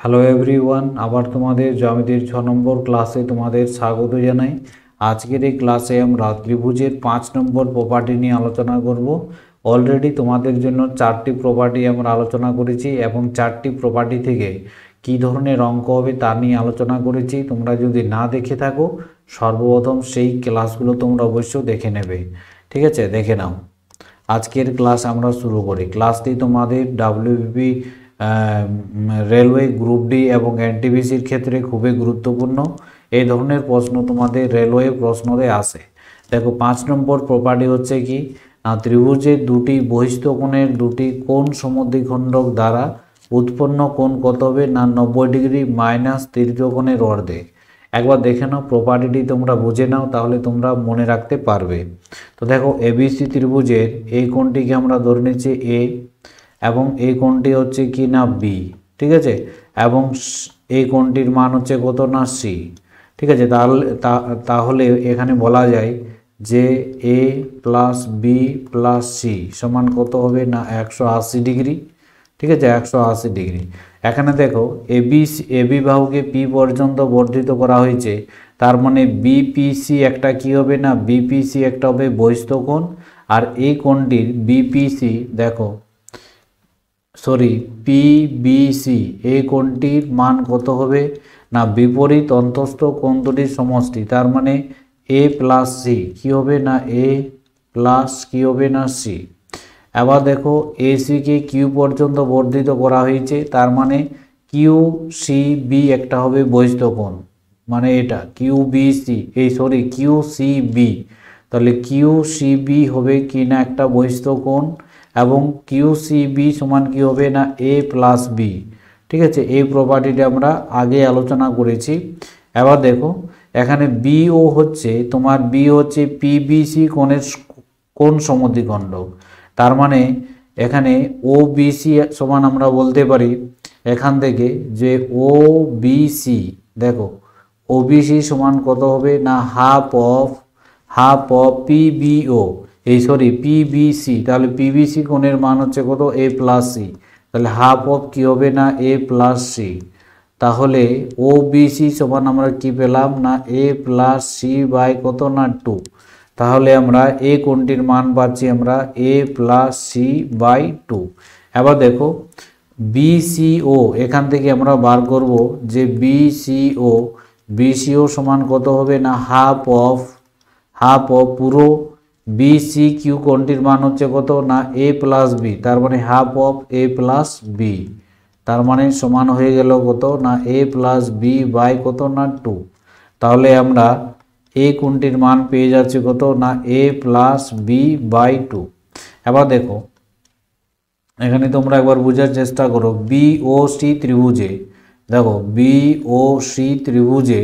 Hello everyone, আবার তোমাদের জ্যামিতির 6 নম্বর ক্লাসে তোমাদের স্বাগত জানাই। আজকের এই ক্লাসে আমরা ত্রিভুজের 5 নম্বর প্রপার্টি নিয়ে আলোচনা করব। অলরেডি তোমাদের জন্য 4টি প্রপার্টি আমরা আলোচনা করেছি এবং 4টি প্রপার্টি থেকে কী ধরনের অঙ্ক হবে তা নিয়ে আলোচনা করেছি। তোমরা যদি না দেখে থাকো সর্বপ্রথম সেই ক্লাসগুলো তোমরা অবশ্যই দেখে নেবে। ঠিক আছে, দেখে নাও। আজকের ক্লাস আমরা শুরু করি। ক্লাসটি তোমাদের ডাব্লিউবিপি রেলওয়ে গ্রুপ ডি এবং এনটিপিসির ক্ষেত্রে খুবই গুরুত্বপূর্ণ। এই ধরনের প্রশ্ন তোমাদের রেলওয়ে প্রশ্নতে আসে। দেখো, 5 নম্বর প্রপার্টি হচ্ছে কি না, ত্রিভুজের দুটি বহিস্থ কোণের দুটি কোণ সমদ্বিখণ্ডক দ্বারা উৎপন্ন কোণ কত হবে না 90 ডিগ্রি মাইনাস তৃতীয় কোণের অর্ধেক। একবার দেখে নাও, প্রপার্টিটি তোমরা বুঝে নাও, তাহলে তোমরা মনে রাখতে পারবে। তো দেখো, এবিসি ত্রিভুজের এই কোণটিকে আমরা ধরে নিচ্ছি এ এবং এই কোণটি হচ্ছে কি না বি। ঠিক আছে, এবং এই কোণটির মান হচ্ছে কত না সি। ঠিক আছে, তাহলে এখানে বলা যায় যে এ প্লাস বি প্লাস সি সমান কত হবে না 180 ডিগ্রি। ঠিক আছে, 180 ডিগ্রি। এখানে দেখো, এবি বাহুকে পি পর্যন্ত বর্ধিত করা হয়েছে, তার মানে বিপিসি একটা কি হবে না বিপিসি একটা হবে বহিস্থ কোণ। আর এই কোণটির বিপিসি দেখো পিবিসি এই কোণটির মান কত হবে না বিপরীত অন্তস্থ কোণ দুটির সমষ্টি, তার মানে এ প্লাস সি কী হবে না এ প্লাস কী হবে না সি। এবার দেখো, এসিকে কিউ পর্যন্ত বর্ধিত করা হয়েছে, তার মানে কিউ সি বি একটা হবে বহিস্থ কোণ, মানে এটা Q B C Q C B. তাহলে কিউ সি বি হবে কি না একটা বহিস্থ কোণ, এবং কিউ সি বি সমান কি হবে না এ প্লাস বি। ঠিক আছে, এই প্রপার্টিটা আমরা আগে আলোচনা করেছি। এবার দেখো, এখানে বিও হচ্ছে তোমার পিবিসি কোণ সমদ্বিখণ্ডক, তার মানে এখানে ও বিসি সমান আমরা বলতে পারি এখান থেকে যে ও বিসি, দেখো ওবিসি সমান কত হবে না হাফ অফ পিবিও পিবিসি। তাহলে পিবিসি কোণের মান হচ্ছে কত এ প্লাস সি, তাহলে হাফ অফ কি হবে না এ প্লাস সি। তাহলে ও বিসি সমান আমরা কি পেলাম না এ প্লাস সি বাই কত না 2। তাহলে আমরা এ কোণটির মান পাচ্ছি আমরা এ প্লাস সি বাই 2। এবার দেখো, বিসিও এখান থেকে আমরা বার করব যে বিসিও সমান কত হবে না হাফ অফ পুরো বিসি কিউ কোণটির মান হচ্ছে কত না এ প্লাস বি, তার মানে half of A plus B, তার মানে সমান হয়ে গেল কত না এ প্লাস বি বাই কত না 2। তাহলে আমরা এ কোণটির মান পেয়ে যাচ্ছি কত না এ প্লাস বি বাই 2। এবার দেখো, এখানে তোমরা একবার বোঝার চেষ্টা করো, বিওসি ত্রিভুজে দেখো বিওসি ত্রিভুজে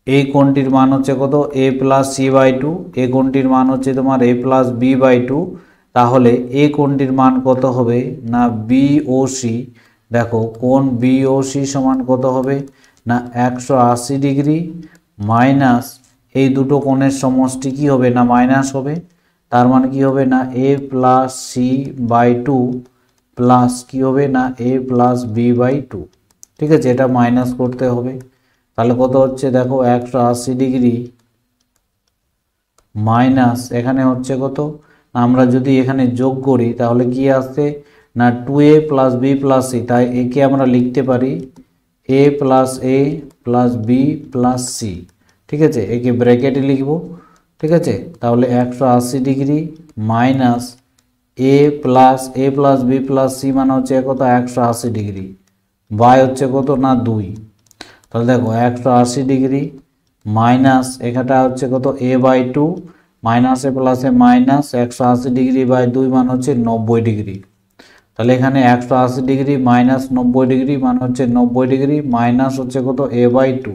এই কোণটির মান হচ্ছে কত এ প্লাস সি বাই 2, এই কোণটির মান হচ্ছে তোমার এ প্লাস বি বাই 2। তাহলে এই কোণটির মান কত হবে না বিওসি, দেখো কোণ বিওসি সমান কত হবে না 180 ডিগ্রি মাইনাস এই দুটো কোণের সমষ্টি কি হবে না মাইনাস হবে, তার মানে কি হবে না A plus C by 2 plus কি হবে না এ প্লাস বি বাই 2। ঠিক আছে, এটা মাইনাস করতে হবে। তাহলে কত হচ্ছে দেখো 180 ডিগ্রি মাইনাস এখানে হচ্ছে কত, আমরা যদি এখানে যোগ করি তাহলে কি আসছে না 2a plus B plus C, তাই একে আমরা লিখতে পারি এ প্লাস বি প্লাস সি। ঠিক আছে, একে ব্র্যাকেটে লিখব। ঠিক আছে, তাহলে 180 ডিগ্রি মাইনাস এ প্লাস বি প্লাস সি মানে হচ্ছে কত 180 ডিগ্রি বাই হচ্ছে কত না 2। তাহলে দেখো 180 ডিগ্রি মাইনাস এখানটা হচ্ছে কত এ বাই 2 মাইনাসে প্লাসে মাইনাস 180 ডিগ্রি বাই 2 মান হচ্ছে 90 ডিগ্রি। তাহলে এখানে 180 ডিগ্রি মাইনাস 90 ডিগ্রি মান হচ্ছে 90 ডিগ্রি মাইনাস হচ্ছে কত এ বাই 2।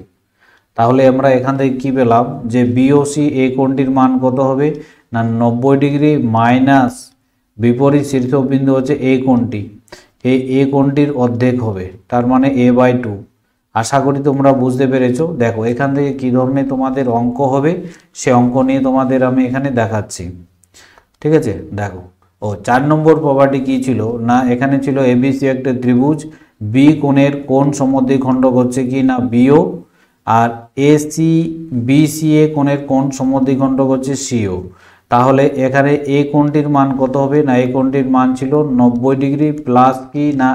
তাহলে আমরা এখান থেকে কি পেলাম যে বিওসি এই কোণটির মান কত হবে না 90 ডিগ্রি মাইনাস বিপরীত শীর্ষবিন্দু হচ্ছে এই কোণটি, এই কোণটির অর্ধেক হবে, তার মানে এ বাই 2। আশা করি তোমরা বুঝতে পেরেছো। দেখো, এখান থেকে কী ধরনের তোমাদের অঙ্ক হবে সে অঙ্ক নিয়ে তোমাদের আমি এখানে দেখাচ্ছি। ঠিক আছে, দেখো 4 নম্বর প্রপার্টি কি ছিল না, এখানে ছিল এবিসি একটা ত্রিভুজ, বি কোণের কোণ সমদ্বিখণ্ডক হচ্ছে কি না বিও, আর এসি বিসিএ কোণের কোণ সমদ্বিখণ্ডক হচ্ছে সিও। তাহলে এখানে এ কোণটির মান কত হবে না, এই কোণটির মান ছিল 90 ডিগ্রি প্লাস কি না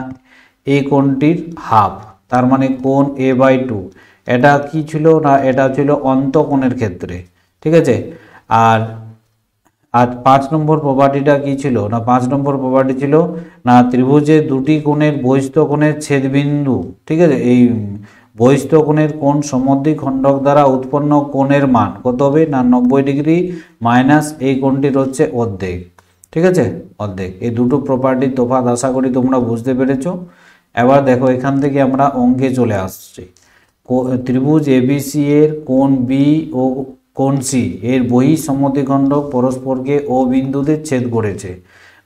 এই কোণটির হাফ, তার মানে কোণ a/2। এটা কি ছিল না, এটা ছিল অন্তঃকোণের ক্ষেত্রে, ঠিক আছে। আর 5 নম্বর প্রপার্টিটা কি ছিল না, 5 নম্বর প্রপার্টি ছিল না ত্রিভুজে দুটি কোণের বহিস্থ কোণের ছেদবিন্দু, ঠিক আছে, এই বহিস্থ কোণের কোণ সমদ্বিখণ্ডক দ্বারা উৎপন্ন কোণের মান কত হবে না 90 ডিগ্রি মাইনাস এই কোণটির হচ্ছে অর্ধেক, ঠিক আছে, অর্ধেক। এই দুটো প্রপার্টির তফাৎ আশা করি তোমরা বুঝতে পেরেছো। এবার দেখো এখান থেকে আমরা অঙ্কে চলে আসছি। ত্রিভুজ এবিসি এর কোণ বি ও কোণ সি এর বহিঃ সমদ্বিখণ্ডক পরস্পরকে ও বিন্দুতে ছেদ করেছে।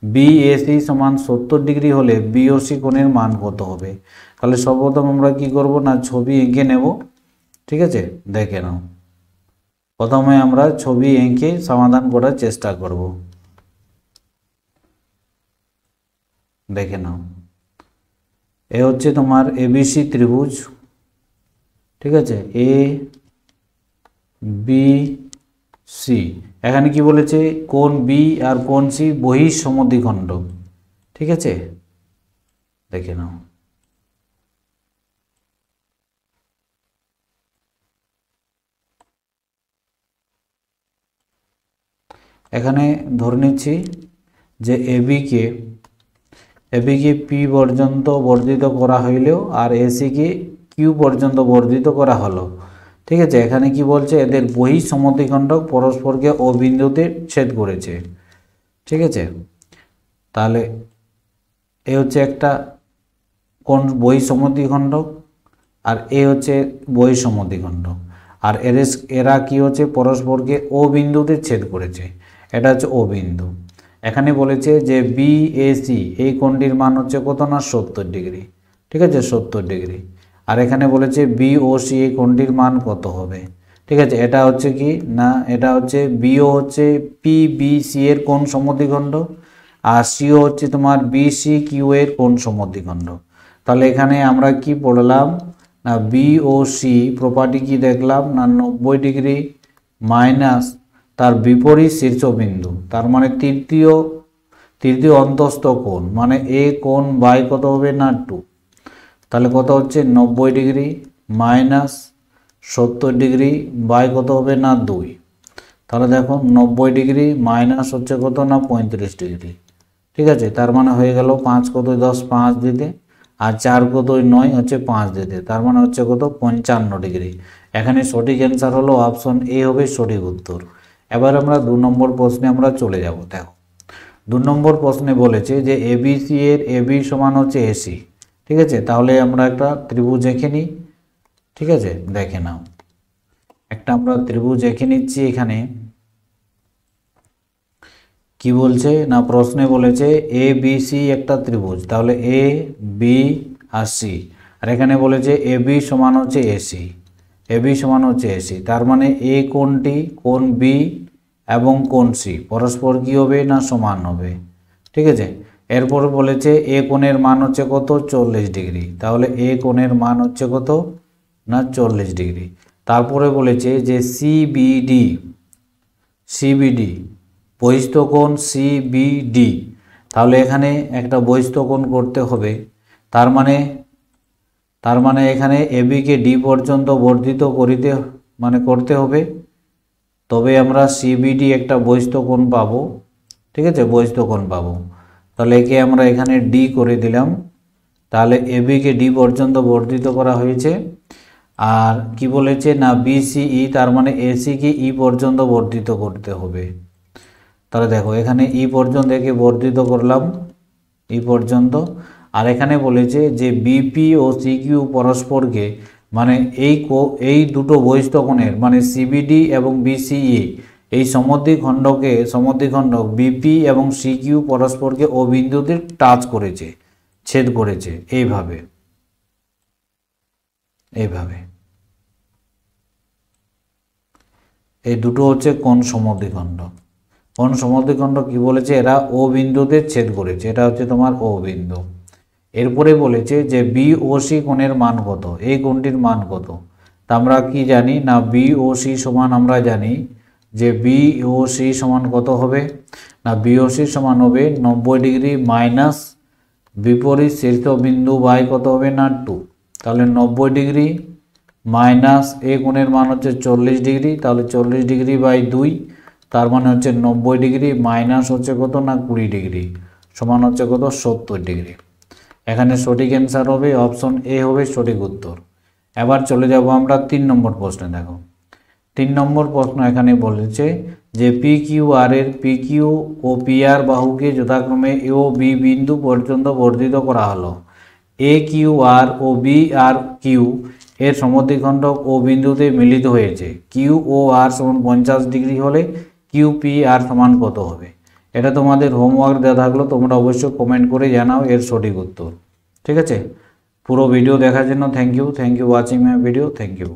বিএসি সমান 70 ডিগ্রি হলে বিওসি কোণের মান কত হবে? তাহলে সর্বপ্রথম আমরা কি করব না ছবি এঁকে নেব, ঠিক আছে, দেখে নাও। প্রথমে আমরা ছবি এঁকে সমাধান করার চেষ্টা করব, দেখে নাও। এ হচ্ছে তোমার এবিসি ত্রিভুজ, ঠিক আছে, এ বি সি। এখানে কি বলেছে কোণ বি আর কোণ সি বহিঃ সমদ্বিখণ্ডক, ঠিক আছে, দেখে নাও। এখানে ধরে নিচ্ছি যে এবিকে পি পর্যন্ত বর্ধিত করা হইলেও আর এসিকে কিউ পর্যন্ত বর্ধিত করা হলো, ঠিক আছে। এখানে কি বলছে এদের বহিঃ সমদ্বিখণ্ডক পরস্পরকে ও বিন্দুতে ছেদ করেছে, ঠিক আছে। তাহলে এ হচ্ছে একটা কোণ বহিঃ সমদ্বিখণ্ডক আর এ হচ্ছে বহিঃ সমদ্বিখণ্ডক, আর এরা কি হচ্ছে পরস্পরকে ও বিন্দুতে ছেদ করেছে, এটা হচ্ছে ও বিন্দু। এখানে বলেছে যে বিএসি এই কোণটির মান হচ্ছে কত না 70 ডিগ্রি, ঠিক আছে, 70 ডিগ্রি। আর এখানে বলেছে বিওসি এই কোণটির মান কত হবে, ঠিক আছে। এটা হচ্ছে কি না, এটা হচ্ছে বিও হচ্ছে পিবিসি এর কোণ সমদ্বিখণ্ডক আর সিও হচ্ছে তোমার বিসি কিউ এর কোণ সমদ্বিখণ্ডক। তাহলে এখানে আমরা কি পড়লাম না বিওসি প্রপার্টি কি দেখলাম না 90 ডিগ্রি মাইনাস তার বিপরীত শীর্ষবিন্দু, তার মানে তৃতীয় অন্তস্থ কোণ, মানে এ কোণ বাই কত হবে না 2। তাহলে কত হচ্ছে 90 ডিগ্রি মাইনাস 70 ডিগ্রি বাই কত হবে না 2। তাহলে দেখো 90 ডিগ্রি মাইনাস হচ্ছে কত না 35 ডিগ্রি, ঠিক আছে। তার মানে হয়ে গেল 5 কত 10 5 দিতে, আর 4 কত 9 হচ্ছে 5 দিতে, তার মানে হচ্ছে কত 55 ডিগ্রি। এখানে সঠিক অ্যান্সার হলো অপশন এ হবে সঠিক উত্তর। এবার আমরা 2 নম্বর প্রশ্নে আমরা চলে যাব। দেখো 2 নম্বর প্রশ্নে বলেছে যে এবিসি এর এবি সমান হচ্ছে এসি, ঠিক আছে। তাহলে আমরা একটা ত্রিভুজ এঁকে নিই, ঠিক আছে, দেখে নাও। একটা আমরা ত্রিভুজ এঁকে নিচ্ছি। এখানে কি বলছে না প্রশ্নে বলেছে এ বি সি একটা ত্রিভুজ, তাহলে এ বি আর সি, আর এখানে বলেছে এ বি সমান হচ্ছে এসি, এ বি সমান হচ্ছে এসি। তার মানে এ কোণটি কোণ বি এবং কোণ সি পরস্পর কি হবে না সমান হবে, ঠিক আছে। এরপর বলেছে এ কোণের মান হচ্ছে কত 40 ডিগ্রি, তাহলে এ কোণের মান হচ্ছে কত না 40 ডিগ্রি। তারপরে বলেছে যে সিবিডি বহিস্থ কোণ সিবিডি, তাহলে এখানে একটা বহিস্থ কোণ করতে হবে। তার মানে এখানে এবিকে ডি পর্যন্ত বর্ধিত করতে হবে, তবে আমরা সিবিডি একটা বহিস্থ কোণ পাবো, ঠিক আছে, বহিস্থ কোণ পাবো। তাহলে একে আমরা এখানে ডি করে দিলাম। তাহলে এবিকে ডি পর্যন্ত বর্ধিত করা হয়েছে। আর কি বলেছে না বিসিই, তার মানে এসিকে ই পর্যন্ত বর্ধিত করতে হবে। তাহলে দেখো এখানে ই পর্যন্ত একে বর্ধিত করলাম, ই পর্যন্ত। আর এখানে বলেছে যে বিপি ও সিকিউ পরস্পরকে মানে এই দুটো বহিস্থ কোণের মানে সিবিডি এবং বিসিই এই সমদ্বিখণ্ডক বিপি এবং সিকিউ পরস্পরকে ও বিন্দুতে টাচ করেছে, ছেদ করেছে, এইভাবে এই দুটো হচ্ছে কোণ সমদ্বিখণ্ডক। কোণ সমদ্বিখণ্ডক কি বলেছে এরা ও বিন্দুতে ছেদ করেছে, এটা হচ্ছে তোমার ও বিন্দু। এরপরে বলেছে যে বিওসি কোণের মান কত, এই কোণটির মান কত। তা আমরা কি জানি না, বিওসি সমান আমরা জানি যে বিওসি সমান কত হবে না, বিওসি সমান হবে 90 ডিগ্রি মাইনাস বিপরীত শীর্ষবিন্দু বাই কত হবে না 2। তাহলে 90 ডিগ্রি মাইনাস এ কোণের মান হচ্ছে 40 ডিগ্রি, তাহলে 40 ডিগ্রি বাই 2 তার মানে হচ্ছে 90 ডিগ্রি মাইনাস হচ্ছে কত না 20 ডিগ্রি সমান হচ্ছে কত 70 ডিগ্রি। এখানে সঠিক অ্যান্সার হবে অপশন এ হবে সঠিক উত্তর। এবার চলে যাব আমরা 3 নম্বর প্রশ্নে। দেখো 3 নম্বর প্রশ্ন এখানে বলেছে যে পি কিউ আর এর P Q O P R বাহুকে যথাক্রমে এ ও বি বিন্দু পর্যন্ত বর্ধিত করা হলো। এ কিউ আর ও বি আর কিউ এর সমদ্বিখণ্ডক ও বিন্দুতে মিলিত হয়েছে। কিউ ও আর সমান 50 ডিগ্রি হলে কিউ পি আর সমান কত হবে। এটা তোমাদের হোমওয়ার্ক দেওয়া থাকলো, তোমরা অবশ্যই কমেন্ট করে জানাও এর সঠিক উত্তর। ঠিক আছে, পুরো ভিডিও দেখার জন্য thank you watching my video, thank you.